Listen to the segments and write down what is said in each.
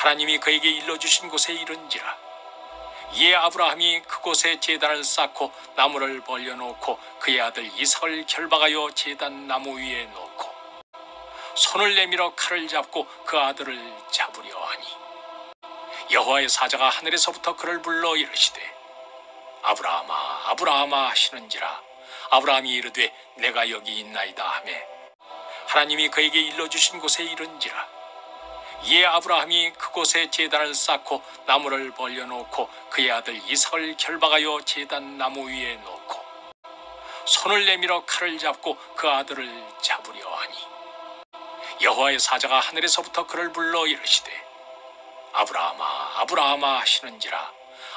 하나님이 그에게 일러주신 곳에 이른지라. 이에 아브라함이 그곳에 제단을 쌓고 나무를 벌려놓고 그의 아들 이삭을 결박하여 제단 나무 위에 놓고 손을 내밀어 칼을 잡고 그 아들을 잡으려 하니 여호와의 사자가 하늘에서부터 그를 불러 이르시되 아브라함아 아브라함아 하시는지라. 아브라함이 이르되 내가 여기 있나이다 하매 하나님이 그에게 일러주신 곳에 이른지라. 이에 아브라함이 그곳에 제단을 쌓고 나무를 벌려놓고 그의 아들 이삭을 결박하여 제단 나무 위에 놓고 손을 내밀어 칼을 잡고 그 아들을 잡으려 하니 여호와의 사자가 하늘에서부터 그를 불러 이르시되 아브라함아 아브라함아 하시는지라.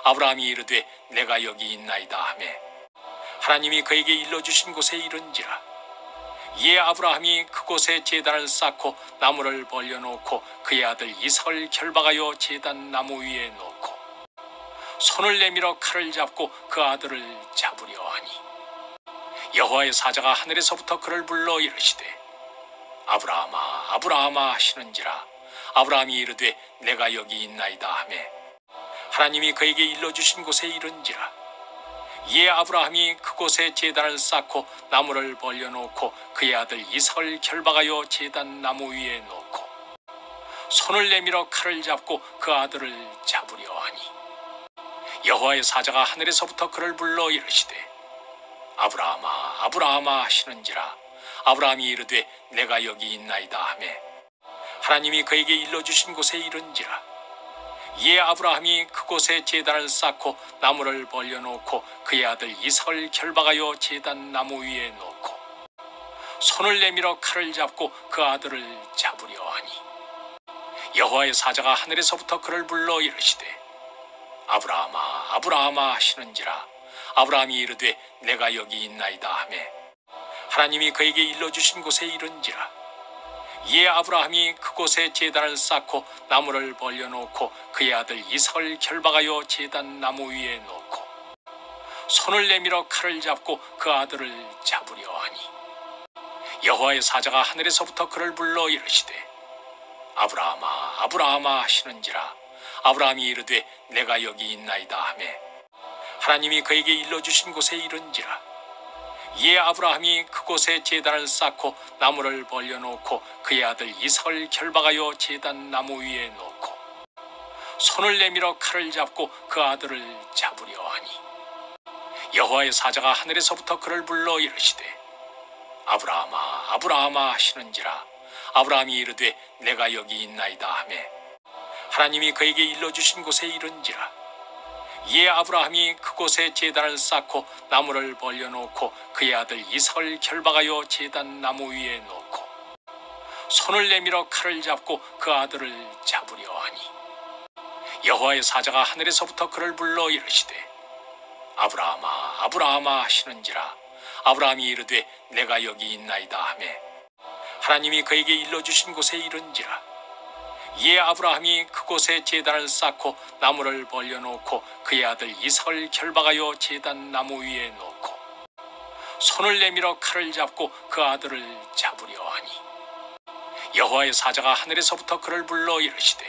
아브라함이 이르되 내가 여기 있나이다 하매 하나님이 그에게 일러주신 곳에 이른지라. 이에 아브라함이 그곳에 제단을 쌓고 나무를 벌려놓고 그의 아들 이삭을 결박하여 제단 나무 위에 놓고 손을 내밀어 칼을 잡고 그 아들을 잡으려 하니 여호와의 사자가 하늘에서부터 그를 불러 이르시되 아브라함아 아브라함아 하시는지라. 아브라함이 이르되 내가 여기 있나이다 하매 하나님이 그에게 일러주신 곳에 이른지라. 이에 아브라함이 그곳에 제단을 쌓고 나무를 벌려놓고 그의 아들 이삭을 결박하여 제단 나무 위에 놓고 손을 내밀어 칼을 잡고 그 아들을 잡으려 하니 여호와의 사자가 하늘에서부터 그를 불러 이르시되 아브라함아 아브라함아 하시는지라. 아브라함이 이르되 내가 여기 있나이다 하매 하나님이 그에게 일러주신 곳에 이른지라. 이에 아브라함이 그곳에 제단을 쌓고 나무를 벌려놓고 그의 아들 이삭을 결박하여 제단 나무 위에 놓고 손을 내밀어 칼을 잡고 그 아들을 잡으려 하니 여호와의 사자가 하늘에서부터 그를 불러 이르시되 아브라함아 아브라함아 하시는지라. 아브라함이 이르되 내가 여기 있나이다 하매 하나님이 그에게 일러주신 곳에 이른지라. 이에 아브라함이 그곳에 제단을 쌓고 나무를 벌려놓고 그의 아들 이삭을 결박하여 제단 나무 위에 놓고 손을 내밀어 칼을 잡고 그 아들을 잡으려 하니 여호와의 사자가 하늘에서부터 그를 불러 이르시되 아브라함아 아브라함아 하시는지라. 아브라함이 이르되 내가 여기 있나이다 하매 하나님이 그에게 일러주신 곳에 이른지라. 이에 아브라함이 그곳에 제단을 쌓고 나무를 벌려놓고 그의 아들 이삭을 결박하여 제단 나무 위에 놓고 손을 내밀어 칼을 잡고 그 아들을 잡으려 하니 여호와의 사자가 하늘에서부터 그를 불러 이르시되 아브라함아 아브라함아 하시는지라. 아브라함이 이르되 내가 여기 있나이다 하매 하나님이 그에게 일러주신 곳에 이른지라. 이에 아브라함이 그곳에 제단을 쌓고 나무를 벌려놓고 그의 아들 이삭을 결박하여 제단 나무 위에 놓고 손을 내밀어 칼을 잡고 그 아들을 잡으려 하니 여호와의 사자가 하늘에서부터 그를 불러 이르시되 아브라함아 아브라함아 하시는지라. 아브라함이 이르되 내가 여기 있나이다 하매 하나님이 그에게 일러주신 곳에 이른지라. 이에 아브라함이 그곳에 제단을 쌓고 나무를 벌려놓고 그의 아들 이삭을 결박하여 제단 나무 위에 놓고 손을 내밀어 칼을 잡고 그 아들을 잡으려 하니 여호와의 사자가 하늘에서부터 그를 불러 이르시되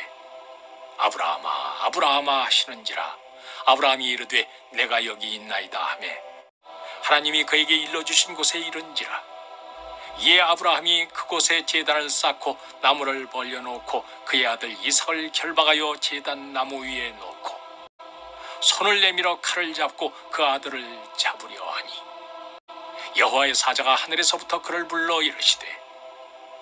아브라함아 아브라함아 하시는지라. 아브라함이 이르되 내가 여기 있나이다 하매 하나님이 그에게 일러주신 곳에 이른지라. 이에 아브라함이 그곳에 제단을 쌓고 나무를 벌려놓고 그의 아들 이삭을 결박하여 제단 나무 위에 놓고 손을 내밀어 칼을 잡고 그 아들을 잡으려 하니 여호와의 사자가 하늘에서부터 그를 불러 이르시되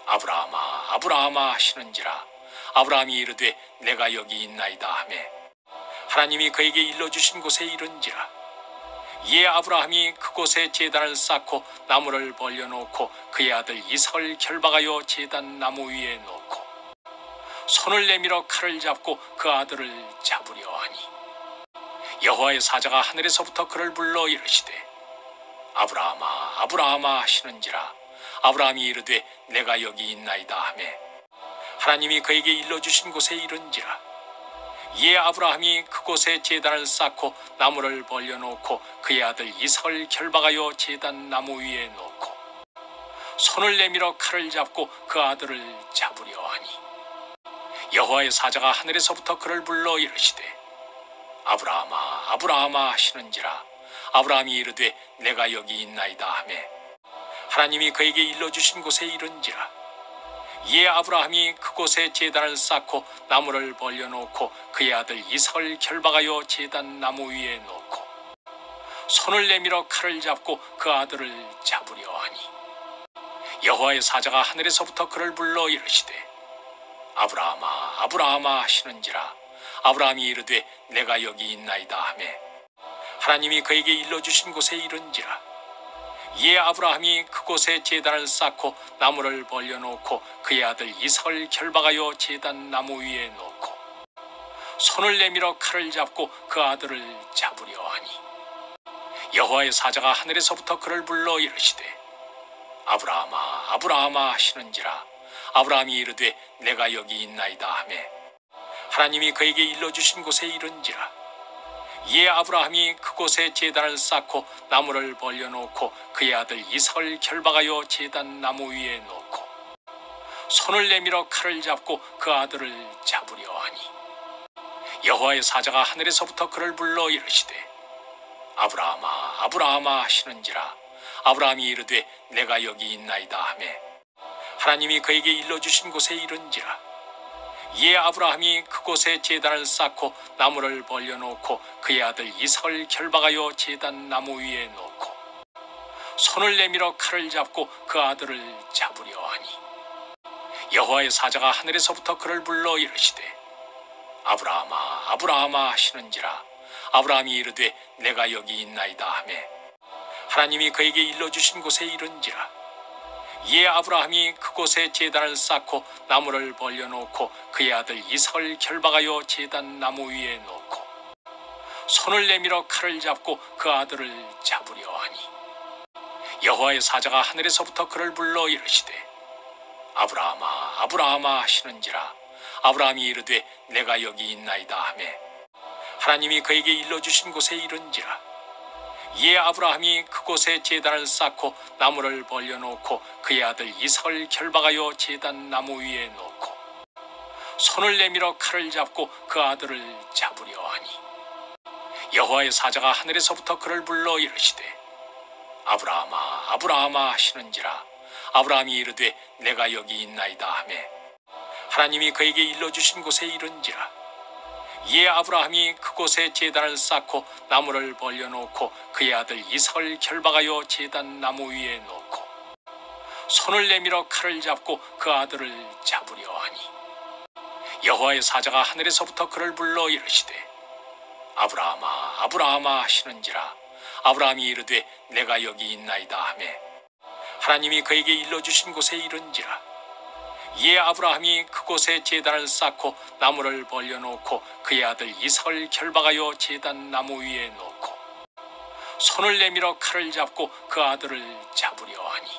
아브라함아 아브라함아 하시는지라. 아브라함이 이르되 내가 여기 있나이다 하매 하나님이 그에게 일러주신 곳에 이른지라. 이에 아브라함이 그곳에 제단을 쌓고 나무를 벌려놓고 그의 아들 이삭을 결박하여 제단 나무 위에 놓고 손을 내밀어 칼을 잡고 그 아들을 잡으려 하니 여호와의 사자가 하늘에서부터 그를 불러 이르시되 아브라함아 아브라함아 하시는지라. 아브라함이 이르되 내가 여기 있나이다 하매 하나님이 그에게 일러주신 곳에 이른지라. 이에 아브라함이 그곳에 제단을 쌓고 나무를 벌려놓고 그의 아들 이삭을 결박하여 제단 나무 위에 놓고 손을 내밀어 칼을 잡고 그 아들을 잡으려 하니 여호와의 사자가 하늘에서부터 그를 불러 이르시되 아브라함아 아브라함아 하시는지라. 아브라함이 이르되 내가 여기 있나이다 하매 하나님이 그에게 일러주신 곳에 이른지라. 이에 아브라함이 그곳에 제단을 쌓고 나무를 벌려놓고 그의 아들 이삭을 결박하여 제단 나무 위에 놓고 손을 내밀어 칼을 잡고 그 아들을 잡으려 하니 여호와의 사자가 하늘에서부터 그를 불러 이르시되 아브라함아 아브라함아 하시는지라. 아브라함이 이르되 내가 여기 있나이다 하매 하나님이 그에게 일러주신 곳에 이른지라. 이에 아브라함이 그곳에 제단을 쌓고 나무를 벌려놓고 그의 아들 이삭을 결박하여 제단 나무 위에 놓고 손을 내밀어 칼을 잡고 그 아들을 잡으려 하니 여호와의 사자가 하늘에서부터 그를 불러 이르시되 아브라함아 아브라함아 하시는지라. 아브라함이 이르되 내가 여기 있나이다 하매 하나님이 그에게 일러주신 곳에 이른지라. 이에 아브라함이 그곳에 제단을 쌓고 나무를 벌려놓고 그의 아들 이삭을 결박하여 제단 나무 위에 놓고 손을 내밀어 칼을 잡고 그 아들을 잡으려 하니 여호와의 사자가 하늘에서부터 그를 불러 이르시되 아브라함아 아브라함아 하시는지라. 아브라함이 이르되 내가 여기 있나이다 하매 하나님이 그에게 일러주신 곳에 이른지라. 이에 아브라함이 그곳에 제단을 쌓고 나무를 벌려놓고 그의 아들 이삭을 결박하여 제단 나무 위에 놓고 손을 내밀어 칼을 잡고 그 아들을 잡으려 하니 여호와의 사자가 하늘에서부터 그를 불러 이르시되 아브라함아 아브라함아 하시는지라. 아브라함이 이르되 내가 여기 있나이다 하매 하나님이 그에게 일러주신 곳에 이른지라. 이에 아브라함이 그곳에 제단을 쌓고 나무를 벌려놓고 그의 아들 이삭을 결박하여 제단 나무 위에 놓고 손을 내밀어 칼을 잡고 그 아들을 잡으려 하니 여호와의 사자가 하늘에서부터 그를 불러 이르시되 아브라함아 아브라함아 하시는지라. 아브라함이 이르되 내가 여기 있나이다 하매 하나님이 그에게 일러주신 곳에 이른지라. 이에 아브라함이 그곳에 제단을 쌓고 나무를 벌려놓고 그의 아들 이삭을 결박하여 제단 나무 위에 놓고 손을 내밀어 칼을 잡고 그 아들을 잡으려 하니 여호와의 사자가 하늘에서부터 그를 불러 이르시되 아브라함아 아브라함아 하시는지라. 아브라함이 이르되 내가 여기 있나이다 하매 하나님이 그에게 일러주신 곳에 이른지라. 이에 아브라함이 그곳에 제단을 쌓고 나무를 벌려놓고 그의 아들 이삭을 결박하여 제단 나무 위에 놓고 손을 내밀어 칼을 잡고 그 아들을 잡으려 하니 여호와의 사자가 하늘에서부터 그를 불러 이르시되 아브라함아 아브라함아 하시는지라. 아브라함이 이르되 내가 여기 있나이다 하매 하나님이 그에게 일러주신 곳에 이른지라. 이에 아브라함이 그곳에 제단을 쌓고 나무를 벌려놓고 그의 아들 이삭을 결박하여 제단 나무 위에 놓고 손을 내밀어 칼을 잡고 그 아들을 잡으려 하니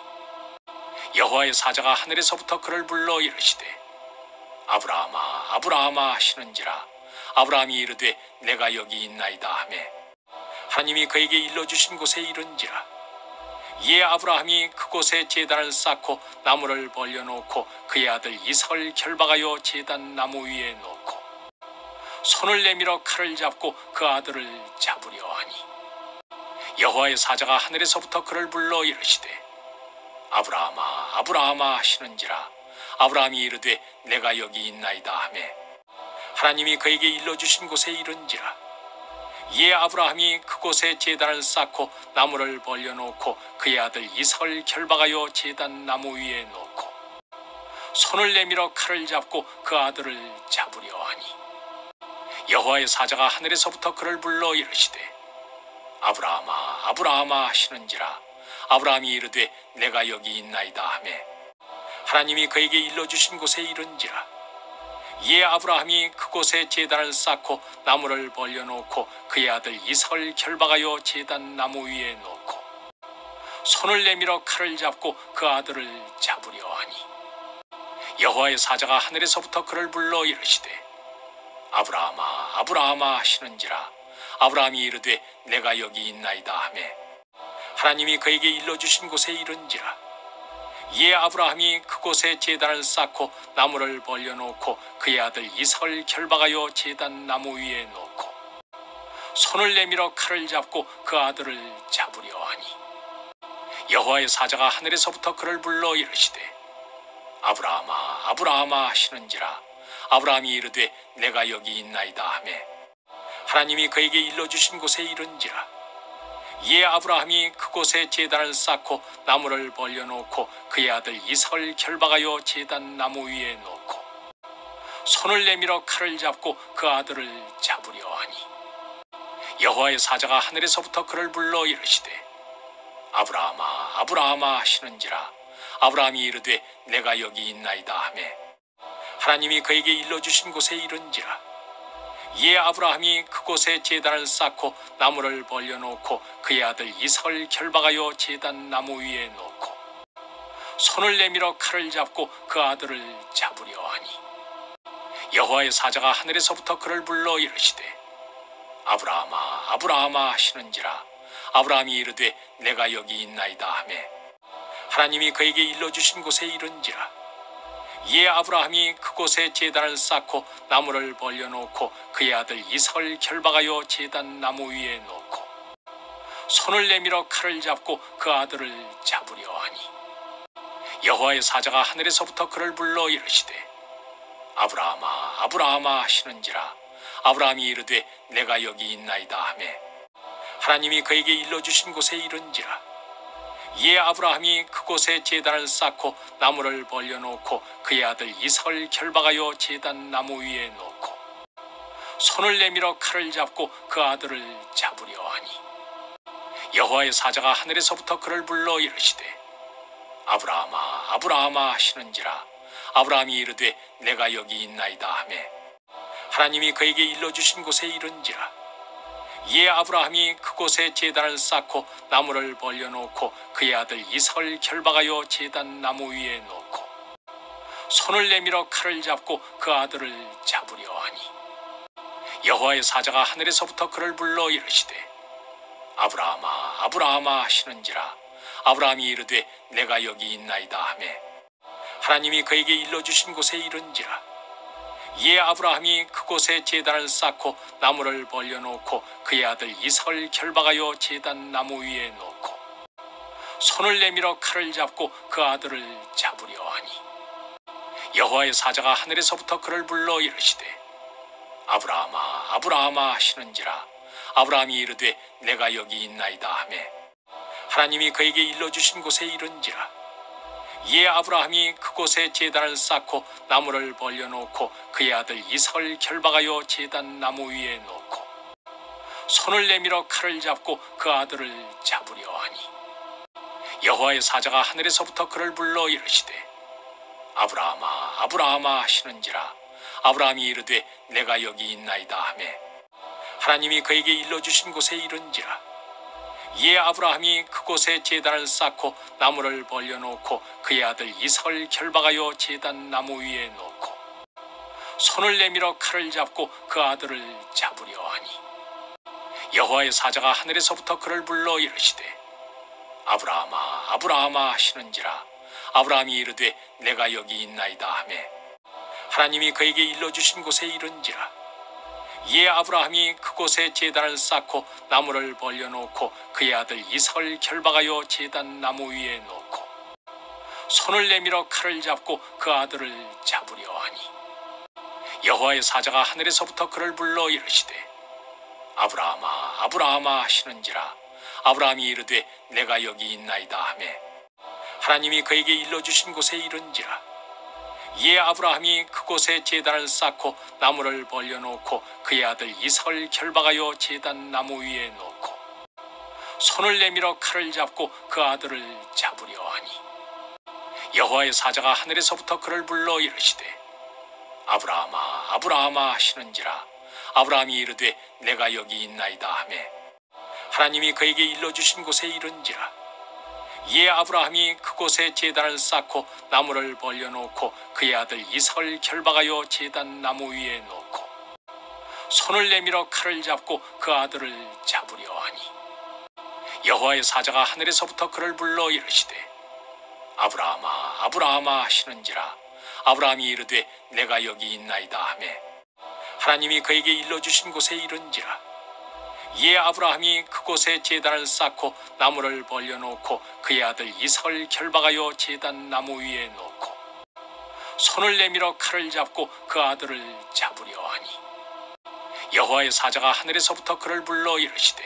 여호와의 사자가 하늘에서부터 그를 불러 이르시되 아브라함아 아브라함아 하시는지라. 아브라함이 이르되 내가 여기 있나이다 하매 하나님이 그에게 일러주신 곳에 이른지라. 이에 아브라함이 그곳에 제단을 쌓고 나무를 벌려놓고 그의 아들 이삭을 결박하여 제단 나무 위에 놓고 손을 내밀어 칼을 잡고 그 아들을 잡으려 하니 여호와의 사자가 하늘에서부터 그를 불러 이르시되 아브라함아 아브라함아 하시는지라. 아브라함이 이르되 내가 여기 있나이다 하매 하나님이 그에게 일러주신 곳에 이른지라. 이에 아브라함이 그곳에 제단을 쌓고 나무를 벌려놓고 그의 아들 이삭을 결박하여 제단 나무 위에 놓고 손을 내밀어 칼을 잡고 그 아들을 잡으려 하니 여호와의 사자가 하늘에서부터 그를 불러 이르시되 아브라함아 아브라함아 하시는지라. 아브라함이 이르되 내가 여기 있나이다 하매 하나님이 그에게 일러주신 곳에 이른지라. 이에 아브라함이 그곳에 제단을 쌓고 나무를 벌려놓고 그의 아들 이삭을 결박하여 제단 나무 위에 놓고 손을 내밀어 칼을 잡고 그 아들을 잡으려 하니 여호와의 사자가 하늘에서부터 그를 불러 이르시되 아브라함아 아브라함아 하시는지라. 아브라함이 이르되 내가 여기 있나이다 하매 하나님이 그에게 일러주신 곳에 이른지라. 이에 아브라함이 그곳에 제단을 쌓고 나무를 벌려놓고 그의 아들 이삭을 결박하여 제단 나무 위에 놓고 손을 내밀어 칼을 잡고 그 아들을 잡으려 하니 여호와의 사자가 하늘에서부터 그를 불러 이르시되 아브라함아 아브라함아 하시는지라 아브라함이 이르되 내가 여기 있나이다 하매 하나님이 그에게 일러주신 곳에 이른지라 이에 아브라함이 그곳에 제단을 쌓고 나무를 벌려놓고 그의 아들 이삭을 결박하여 제단 나무 위에 놓고 손을 내밀어 칼을 잡고 그 아들을 잡으려 하니 여호와의 사자가 하늘에서부터 그를 불러 이르시되 아브라함아 아브라함아 하시는지라 아브라함이 이르되 내가 여기 있나이다 하매 하나님이 그에게 일러주신 곳에 이른지라 이에 아브라함이 그곳에 제단을 쌓고 나무를 벌려놓고 그의 아들 이삭을 결박하여 제단 나무 위에 놓고 손을 내밀어 칼을 잡고 그 아들을 잡으려 하니 여호와의 사자가 하늘에서부터 그를 불러 이르시되 아브라함아 아브라함아 하시는지라 아브라함이 이르되 내가 여기 있나이다 하매 하나님이 그에게 일러주신 곳에 이른지라 이에 아브라함이 그곳에 제단을 쌓고 나무를 벌려놓고 그의 아들 이삭을 결박하여 제단 나무 위에 놓고 손을 내밀어 칼을 잡고 그 아들을 잡으려 하니 여호와의 사자가 하늘에서부터 그를 불러 이르시되 아브라함아 아브라함아 하시는지라 아브라함이 이르되 내가 여기 있나이다 하매 하나님이 그에게 일러주신 곳에 이른지라 이에 아브라함이 그곳에 제단을 쌓고 나무를 벌려놓고 그의 아들 이삭을 결박하여 제단 나무 위에 놓고 손을 내밀어 칼을 잡고 그 아들을 잡으려 하니 여호와의 사자가 하늘에서부터 그를 불러 이르시되 아브라함아 아브라함아 하시는지라 아브라함이 이르되 내가 여기 있나이다 하매 하나님이 그에게 일러주신 곳에 이른지라 이에 아브라함이 그곳에 제단을 쌓고 나무를 벌려놓고 그의 아들 이삭을 결박하여 제단 나무 위에 놓고 손을 내밀어 칼을 잡고 그 아들을 잡으려 하니 여호와의 사자가 하늘에서부터 그를 불러 이르시되 아브라함아 아브라함아 하시는지라 아브라함이 이르되 내가 여기 있나이다 하매 하나님이 그에게 일러주신 곳에 이른지라 이에 아브라함이 그곳에 제단을 쌓고 나무를 벌려놓고 그의 아들 이삭을 결박하여 제단 나무 위에 놓고 손을 내밀어 칼을 잡고 그 아들을 잡으려 하니 여호와의 사자가 하늘에서부터 그를 불러 이르시되 아브라함아 아브라함아 하시는지라 아브라함이 이르되 내가 여기 있나이다 하매 하나님이 그에게 일러주신 곳에 이른지라 이에 아브라함이 그곳에 제단을 쌓고 나무를 벌려놓고 그의 아들 이삭을 결박하여 제단 나무 위에 놓고 손을 내밀어 칼을 잡고 그 아들을 잡으려 하니 여호와의 사자가 하늘에서부터 그를 불러 이르시되 아브라함아 아브라함아 하시는지라 아브라함이 이르되 내가 여기 있나이다 하매 하나님이 그에게 일러주신 곳에 이른지라 이에 아브라함이 그곳에 제단을 쌓고 나무를 벌려놓고 그의 아들 이삭을 결박하여 제단 나무 위에 놓고 손을 내밀어 칼을 잡고 그 아들을 잡으려 하니 여호와의 사자가 하늘에서부터 그를 불러 이르시되 아브라함아 아브라함아 하시는지라 아브라함이 이르되 내가 여기 있나이다 하매 하나님이 그에게 일러주신 곳에 이른지라 이에 아브라함이 그곳에 제단을 쌓고 나무를 벌려놓고 그의 아들 이삭을 결박하여 제단 나무 위에 놓고 손을 내밀어 칼을 잡고 그 아들을 잡으려 하니 여호와의 사자가 하늘에서부터 그를 불러 이르시되 아브라함아 아브라함아 하시는지라 아브라함이 이르되 내가 여기 있나이다 하매 하나님이 그에게 일러주신 곳에 이른지라 이에 아브라함이 그곳에 제단을 쌓고 나무를 벌려놓고 그의 아들 이삭을 결박하여 제단 나무 위에 놓고 손을 내밀어 칼을 잡고 그 아들을 잡으려 하니 여호와의 사자가 하늘에서부터 그를 불러 이르시되 아브라함아 아브라함아 하시는지라 아브라함이 이르되 내가 여기 있나이다 하매 하나님이 그에게 일러주신 곳에 이른지라 이에 아브라함이 그곳에 제단을 쌓고 나무를 벌려놓고 그의 아들 이삭을 결박하여 제단 나무 위에 놓고 손을 내밀어 칼을 잡고 그 아들을 잡으려 하니 여호와의 사자가 하늘에서부터 그를 불러 이르시되 아브라함아 아브라함아 하시는지라. 아브라함이 이르되 내가 여기 있나이다 하매 하나님이 그에게 일러주신 곳에 이른지라. 이에 아브라함이 그곳에 제단을 쌓고 나무를 벌려놓고 그의 아들 이삭을 결박하여 제단 나무 위에 놓고 손을 내밀어 칼을 잡고 그 아들을 잡으려 하니 여호와의 사자가 하늘에서부터 그를 불러 이르시되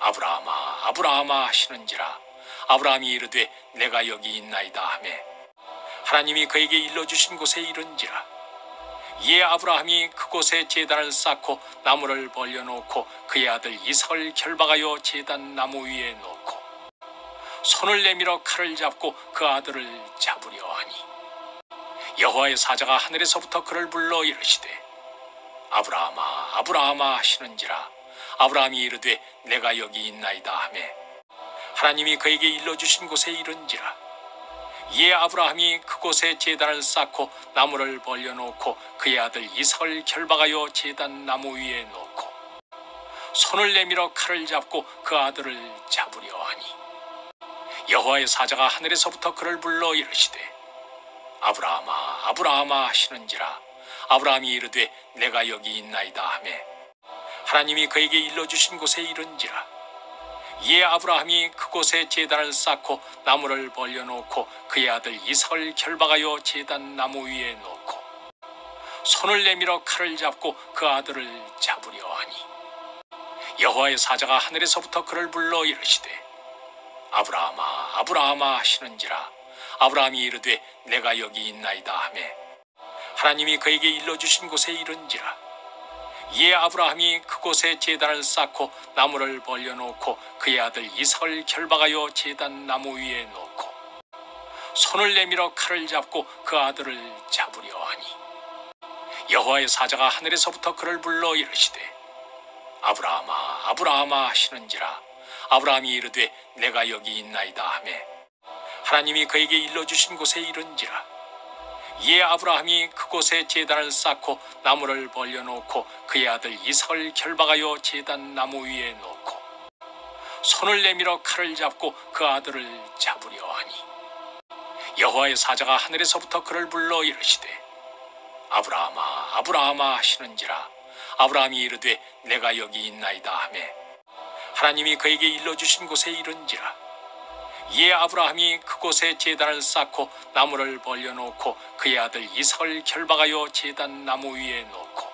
아브라함아 아브라함아 하시는지라. 아브라함이 이르되 내가 여기 있나이다 하매 하나님이 그에게 일러주신 곳에 이른지라. 이에 아브라함이 그곳에 제단을 쌓고 나무를 벌려놓고 그의 아들 이삭을 결박하여 제단 나무 위에 놓고 손을 내밀어 칼을 잡고 그 아들을 잡으려 하니 여호와의 사자가 하늘에서부터 그를 불러 이르시되 아브라함아 아브라함아 하시는지라. 아브라함이 이르되 내가 여기 있나이다 하매 하나님이 그에게 일러주신 곳에 이른지라. 이에 아브라함이 그곳에 제단을 쌓고 나무를 벌려놓고 그의 아들 이삭을 결박하여 제단 나무 위에 놓고 손을 내밀어 칼을 잡고 그 아들을 잡으려 하니 여호와의 사자가 하늘에서부터 그를 불러 이르시되 아브라함아 아브라함아 하시는지라. 아브라함이 이르되 내가 여기 있나이다 하매 하나님이 그에게 일러주신 곳에 이른지라. 이에 아브라함이 그곳에 제단을 쌓고 나무를 벌려놓고 그의 아들 이삭을 결박하여 제단 나무 위에 놓고 손을 내밀어 칼을 잡고 그 아들을 잡으려 하니 여호와의 사자가 하늘에서부터 그를 불러 이르시되 아브라함아 아브라함아 하시는지라. 아브라함이 이르되 내가 여기 있나이다 하매 하나님이 그에게 일러주신 곳에 이른지라. 이에 아브라함이 그곳에 제단을 쌓고 나무를 벌려놓고 그의 아들 이삭을 결박하여 제단 나무 위에 놓고 손을 내밀어 칼을 잡고 그 아들을 잡으려 하니 여호와의 사자가 하늘에서부터 그를 불러 이르시되 아브라함아 아브라함아 하시는지라. 아브라함이 이르되 내가 여기 있나이다 하매 하나님이 그에게 일러주신 곳에 이른지라. 이에 아브라함이 그곳에 제단을 쌓고 나무를 벌려놓고 그의 아들 이삭을 결박하여 제단 나무 위에 놓고 손을 내밀어 칼을 잡고 그 아들을 잡으려 하니 여호와의 사자가 하늘에서부터 그를 불러 이르시되 아브라함아 아브라함아 하시는지라. 아브라함이 이르되 내가 여기 있나이다 하매 하나님이 그에게 일러주신 곳에 이른지라. 이에 아브라함이 그곳에 제단을 쌓고 나무를 벌려놓고 그의 아들 이삭을 결박하여 제단 나무 위에 놓고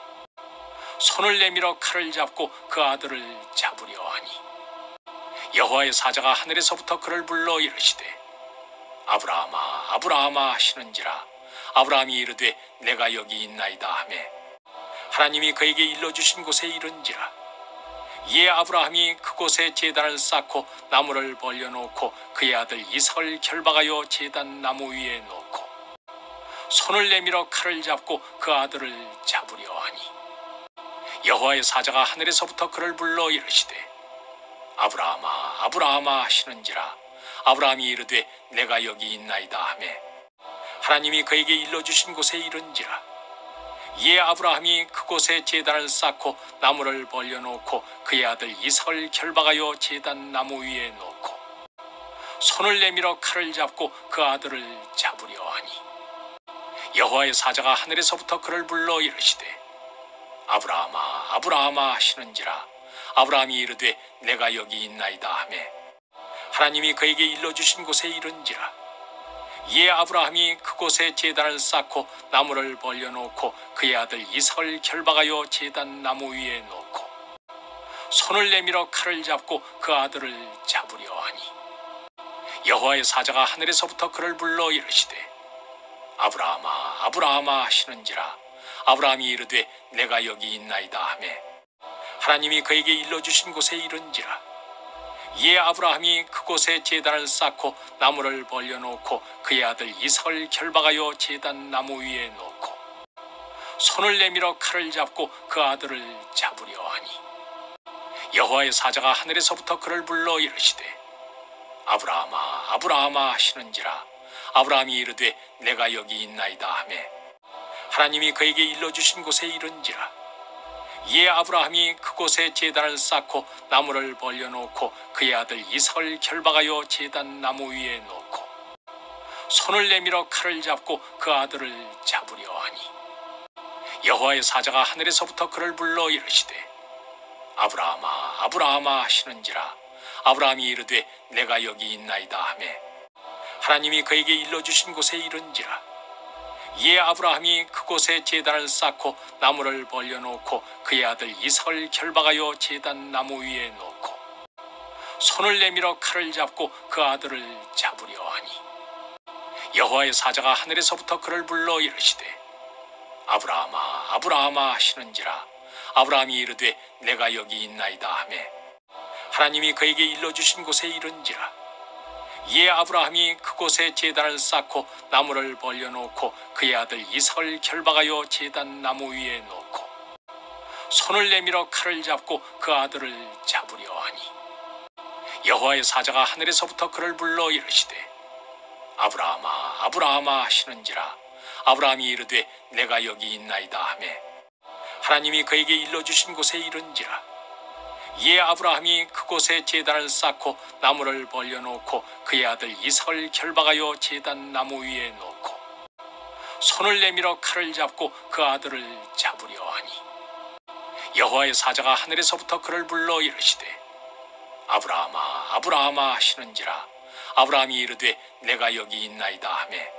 손을 내밀어 칼을 잡고 그 아들을 잡으려 하니 여호와의 사자가 하늘에서부터 그를 불러 이르시되 아브라함아 아브라함아 하시는지라. 아브라함이 이르되 내가 여기 있나이다 하매 하나님이 그에게 일러주신 곳에 이른지라. 이에 아브라함이 그곳에 제단을 쌓고 나무를 벌려놓고 그의 아들 이삭을 결박하여 제단 나무 위에 놓고 손을 내밀어 칼을 잡고 그 아들을 잡으려 하니 여호와의 사자가 하늘에서부터 그를 불러 이르시되 아브라함아 아브라함아 하시는지라. 아브라함이 이르되 내가 여기 있나이다 하매 하나님이 그에게 일러주신 곳에 이른지라. 이에 아브라함이 그곳에 제단을 쌓고 나무를 벌려놓고 그의 아들 이삭을 결박하여 제단 나무 위에 놓고 손을 내밀어 칼을 잡고 그 아들을 잡으려 하니 여호와의 사자가 하늘에서부터 그를 불러 이르시되 아브라함아 아브라함아 하시는지라. 아브라함이 이르되 내가 여기 있나이다 하매 하나님이 그에게 일러주신 곳에 이른지라. 이에 아브라함이 그곳에 제단을 쌓고 나무를 벌려놓고 그의 아들 이삭을 결박하여 제단 나무 위에 놓고 손을 내밀어 칼을 잡고 그 아들을 잡으려 하니 여호와의 사자가 하늘에서부터 그를 불러 이르시되 아브라함아 아브라함아 하시는지라. 아브라함이 이르되 내가 여기 있나이다 하매 하나님이 그에게 일러주신 곳에 이른지라. 이에 아브라함이 그곳에 제단을 쌓고 나무를 벌려놓고 그의 아들 이삭을 결박하여 제단 나무 위에 놓고 손을 내밀어 칼을 잡고 그 아들을 잡으려 하니 여호와의 사자가 하늘에서부터 그를 불러 이르시되 아브라함아 아브라함아 하시는지라. 아브라함이 이르되 내가 여기 있나이다 하매 하나님이 그에게 일러주신 곳에 이른지라. 이에 아브라함이 그곳에 제단을 쌓고 나무를 벌려놓고 그의 아들 이삭을 결박하여 제단 나무 위에 놓고 손을 내밀어 칼을 잡고 그 아들을 잡으려 하니 여호와의 사자가 하늘에서부터 그를 불러 이르시되 아브라함아 아브라함아 하시는지라 아브라함이 이르되 내가 여기 있나이다 하매 하나님이 그에게 일러주신 곳에 이른지라 이에 아브라함이 그곳에 제단을 쌓고 나무를 벌려놓고 그의 아들 이삭을 결박하여 제단 나무 위에 놓고 손을 내밀어 칼을 잡고 그 아들을 잡으려 하니 여호와의 사자가 하늘에서부터 그를 불러 이르시되 아브라함아 아브라함아 하시는지라 아브라함이 이르되 내가 여기 있나이다 하매 하나님이 그에게 일러주신 곳에 이른지라 이에 아브라함이 그곳에 제단을 쌓고 나무를 벌려놓고 그의 아들 이삭을 결박하여 제단 나무 위에 놓고 손을 내밀어 칼을 잡고 그 아들을 잡으려 하니 여호와의 사자가 하늘에서부터 그를 불러 이르시되 아브라함아 아브라함아 하시는지라 아브라함이 이르되 내가 여기 있나이다 하매 하나님이 그에게 일러주신 곳에 이른지라 이에 아브라함이 그곳에 제단을 쌓고 나무를 벌려놓고 그의 아들 이삭을 결박하여 제단 나무 위에 놓고 손을 내밀어 칼을 잡고 그 아들을 잡으려 하니 여호와의 사자가 하늘에서부터 그를 불러 이르시되 아브라함아 아브라함아 하시는지라 아브라함이 이르되 내가 여기 있나이다 하매